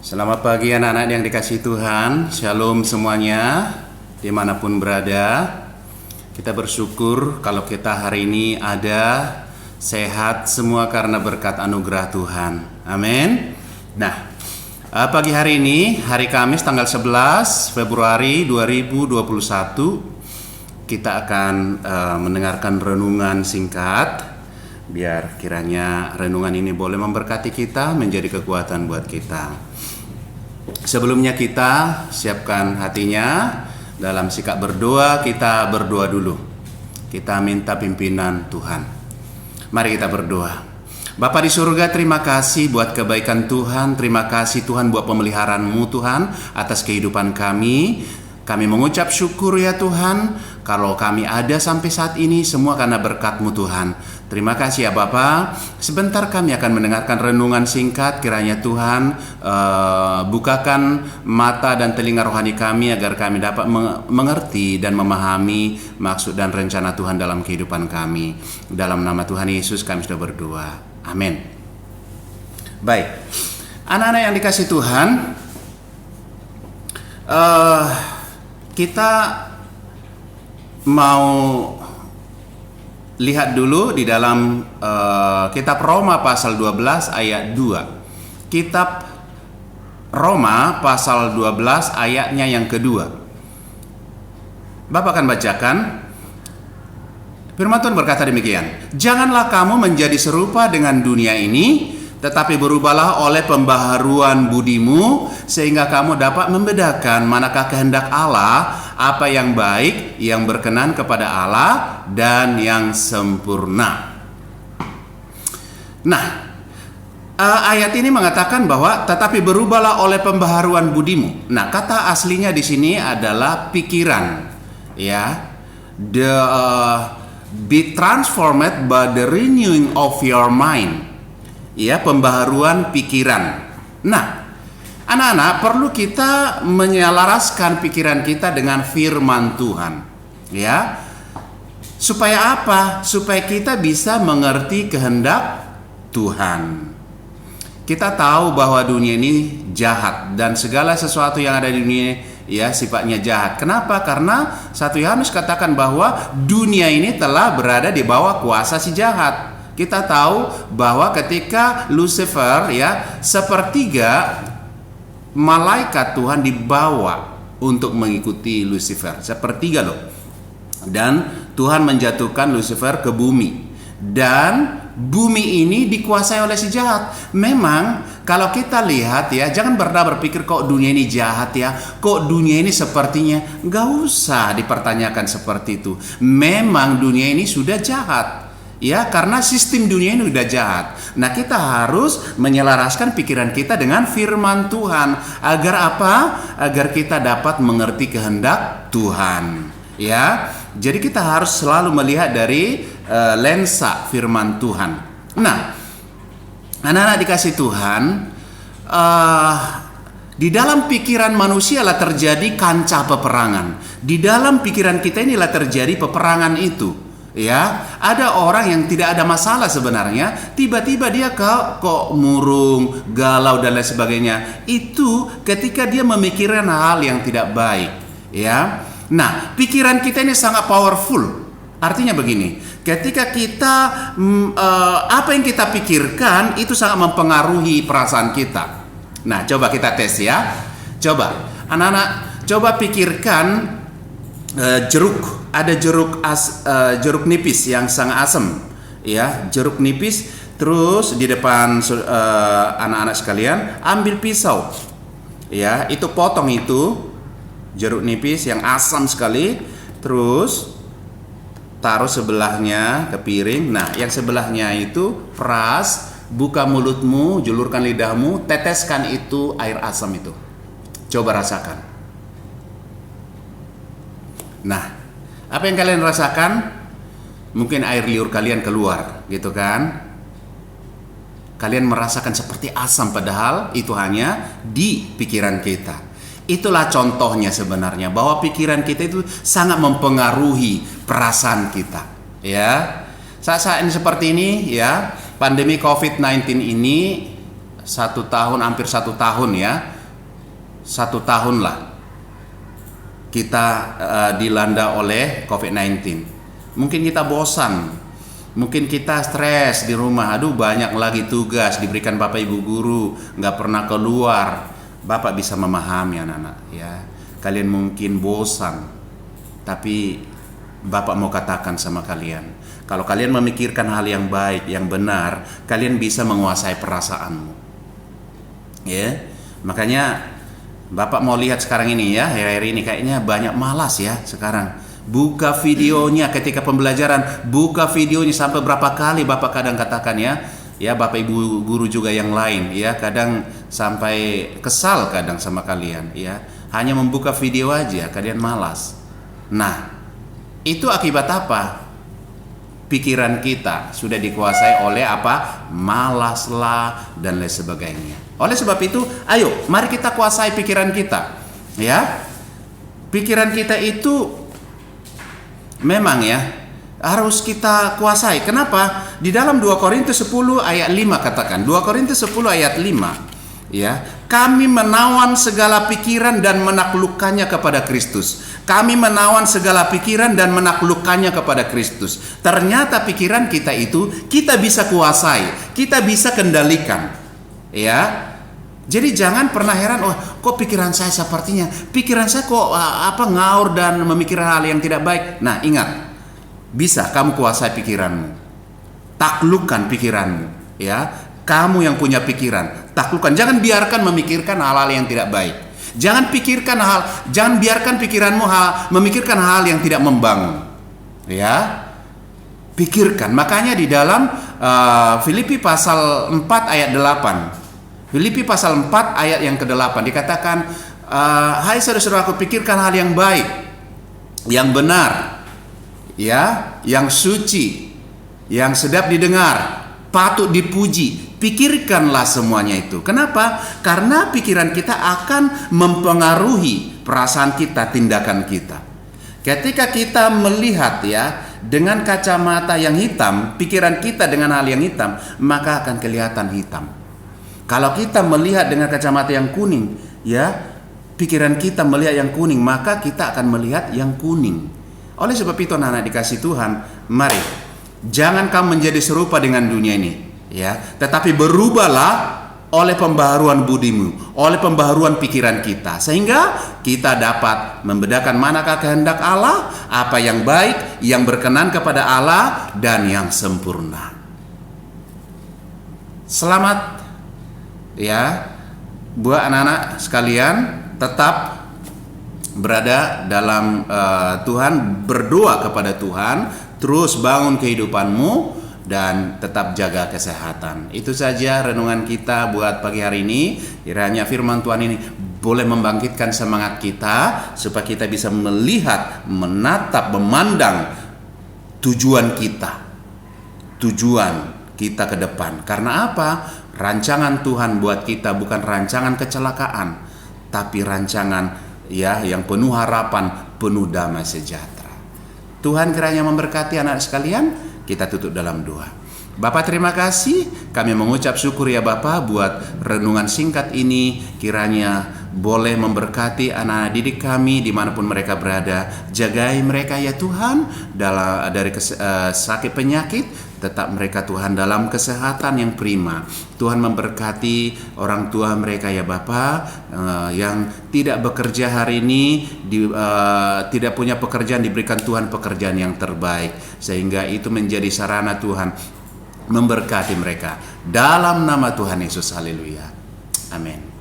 Selamat pagi anak-anak yang dikasihi Tuhan. Shalom semuanya, dimanapun berada. Kita bersyukur kalau kita hari ini ada sehat semua karena berkat anugerah Tuhan. Amin. Nah, pagi hari ini, hari Kamis tanggal 11 Februari 2021, kita akan mendengarkan renungan singkat. Biar kiranya renungan ini boleh memberkati kita, menjadi kekuatan buat kita. Sebelumnya kita siapkan hatinya dalam sikap berdoa. Kita berdoa dulu. Kita minta pimpinan Tuhan. Mari kita berdoa. Bapa di surga, terima kasih buat kebaikan Tuhan. Terima kasih Tuhan buat pemeliharaan-Mu Tuhan atas kehidupan kami. Kami mengucap syukur ya Tuhan, kalau kami ada sampai saat ini semua karena berkat-Mu Tuhan. Terima kasih ya Bapa. Sebentar kami akan mendengarkan renungan singkat. Kiranya Tuhan bukakan mata dan telinga rohani kami agar kami dapat mengerti dan memahami maksud dan rencana Tuhan dalam kehidupan kami. Dalam nama Tuhan Yesus kami sudah berdoa. Amin. Baik, anak-anak yang dikasihi Tuhan, kita mau lihat dulu di dalam kitab Roma pasal 12 ayat 2. Kitab Roma pasal 12 ayatnya yang kedua. Bapak akan bacakan. Firman Tuhan berkata demikian. Janganlah kamu menjadi serupa dengan dunia ini, tetapi berubahlah oleh pembaharuan budimu, sehingga kamu dapat membedakan manakah kehendak Allah, apa yang baik, yang berkenan kepada Allah, dan yang sempurna. Nah, ayat ini mengatakan bahwa tetapi berubahlah oleh pembaharuan budimu. Nah, kata aslinya di sini adalah pikiran, ya. Be transformed by the renewing of your mind. Ya, pembaharuan pikiran. Nah, anak-anak, perlu kita menyelaraskan pikiran kita dengan firman Tuhan. Ya. Supaya apa? Supaya kita bisa mengerti kehendak Tuhan. Kita tahu bahwa dunia ini jahat dan segala sesuatu yang ada di dunia ya sifatnya jahat. Kenapa? Karena 1 Yohanes katakan bahwa dunia ini telah berada di bawah kuasa si jahat. Kita tahu bahwa ketika Lucifer ya sepertiga malaikat Tuhan dibawa untuk mengikuti Lucifer, sepertiga loh. Dan Tuhan menjatuhkan Lucifer ke bumi. Dan bumi ini dikuasai oleh si jahat. Memang kalau kita lihat ya, jangan pernah berpikir kok dunia ini jahat ya, kok dunia ini sepertinya, gak usah dipertanyakan seperti itu. Memang dunia ini sudah jahat. Ya, karena sistem dunia ini udah jahat. Nah, kita harus menyelaraskan pikiran kita dengan firman Tuhan. Agar apa? Agar kita dapat mengerti kehendak Tuhan. Ya, jadi kita harus selalu melihat dari lensa firman Tuhan. Nah, anak-anak dikasih Tuhan, di dalam pikiran manusia lah terjadi kancah peperangan. Di dalam pikiran kita inilah terjadi peperangan itu. Ya, ada orang yang tidak ada masalah sebenarnya, tiba-tiba dia kok murung, galau dan lain sebagainya. Itu ketika dia memikirkan hal yang tidak baik. Ya, nah pikiran kita ini sangat powerful. Artinya begini, ketika kita apa yang kita pikirkan itu sangat mempengaruhi perasaan kita. Nah, coba kita tes ya. Coba anak-anak, coba pikirkan jeruk. Ada jeruk nipis yang sangat asam, ya, jeruk nipis. Terus di depan anak-anak sekalian, ambil pisau, ya, itu potong itu jeruk nipis yang asam sekali. Terus taruh sebelahnya ke piring. Nah, yang sebelahnya itu peras, buka mulutmu, julurkan lidahmu, teteskan itu air asam itu. Coba rasakan. Nah, apa yang kalian rasakan? Mungkin air liur kalian keluar, gitu kan? Kalian merasakan seperti asam, padahal itu hanya di pikiran kita. Itulah contohnya sebenarnya, bahwa pikiran kita itu sangat mempengaruhi perasaan kita. Ya, saat-saat ini seperti ini, ya, pandemi COVID-19 ini hampir satu tahun ya. 1 tahun lah kita dilanda oleh COVID-19. Mungkin kita bosan, mungkin kita stres di rumah. Aduh, banyak lagi tugas diberikan Bapak Ibu guru, nggak pernah keluar. Bapak bisa memahami anak-anak ya. Kalian mungkin bosan, tapi Bapak mau katakan sama kalian, kalau kalian memikirkan hal yang baik, yang benar, kalian bisa menguasai perasaanmu. Ya, makanya Bapak mau lihat sekarang ini ya, hari-hari ini kayaknya banyak malas ya sekarang. Buka videonya ketika pembelajaran, buka videonya sampai berapa kali Bapak kadang katakan ya. Ya, Bapak Ibu guru juga yang lain ya, kadang sampai kesal kadang sama kalian ya. Hanya membuka video aja kalian malas. Nah, itu akibat apa? Pikiran kita sudah dikuasai oleh apa? Malaslah dan lain sebagainya. Oleh sebab itu, ayo mari kita kuasai pikiran kita. Ya. Pikiran kita itu memang ya harus kita kuasai. Kenapa? Di dalam 2 Korintus 10 ayat 5 katakan. 2 Korintus 10 ayat 5. Ya, kami menawan segala pikiran dan menaklukkannya kepada Kristus. Kami menawan segala pikiran dan menaklukkannya kepada Kristus. Ternyata pikiran kita itu kita bisa kuasai, kita bisa kendalikan. Ya. Jadi jangan pernah heran, wah kok pikiran saya sepertinya, pikiran saya kok ngaur dan memikirkan hal yang tidak baik. Nah, ingat, bisa kamu kuasai pikiranmu. Taklukkan pikiranmu, ya. Kamu yang punya pikiran, taklukkan. Jangan biarkan memikirkan hal-hal yang tidak baik. Jangan biarkan pikiranmu memikirkan hal yang tidak membangun. Ya. Pikirkan. Makanya di dalam Filipi pasal 4 ayat 8. Filipi pasal 4 ayat yang ke-8 dikatakan, hai saudara-saudaraku, pikirkan hal yang baik, yang benar, ya, yang suci, yang sedap didengar, patut dipuji. Pikirkanlah semuanya itu. Kenapa? Karena pikiran kita akan mempengaruhi perasaan kita, tindakan kita. Ketika kita melihat ya dengan kacamata yang hitam, pikiran kita dengan hal yang hitam, maka akan kelihatan hitam. Kalau kita melihat dengan kacamata yang kuning, ya, pikiran kita melihat yang kuning, maka kita akan melihat yang kuning. Oleh sebab itu anak-anak dikasih Tuhan, mari jangan kamu menjadi serupa dengan dunia ini, ya, tetapi berubahlah oleh pembaharuan budimu, oleh pembaharuan pikiran kita, sehingga kita dapat membedakan manakah kehendak Allah, apa yang baik, yang berkenan kepada Allah, dan yang sempurna. Selamat ya, buat anak-anak sekalian, tetap berada dalam Tuhan, berdoa kepada Tuhan, terus bangun kehidupanmu dan tetap jaga kesehatan. Itu saja renungan kita buat pagi hari ini. Kiranya firman Tuhan ini boleh membangkitkan semangat kita supaya kita bisa melihat, menatap, memandang tujuan kita ke depan. Karena apa? Rancangan Tuhan buat kita bukan rancangan kecelakaan, tapi rancangan ya yang penuh harapan, penuh damai sejahtera. Tuhan kiranya memberkati anak sekalian. Kita tutup dalam doa. Bapak, terima kasih. Kami mengucap syukur ya Bapak buat renungan singkat ini. Kiranya boleh memberkati anak didik kami dimanapun mereka berada. Jagai mereka ya Tuhan dari sakit penyakit. Tetap mereka Tuhan dalam kesehatan yang prima. Tuhan memberkati orang tua mereka ya Bapa yang tidak bekerja hari ini, tidak punya pekerjaan, diberikan Tuhan pekerjaan yang terbaik, sehingga itu menjadi sarana Tuhan memberkati mereka. Dalam nama Tuhan Yesus, haleluya, amin.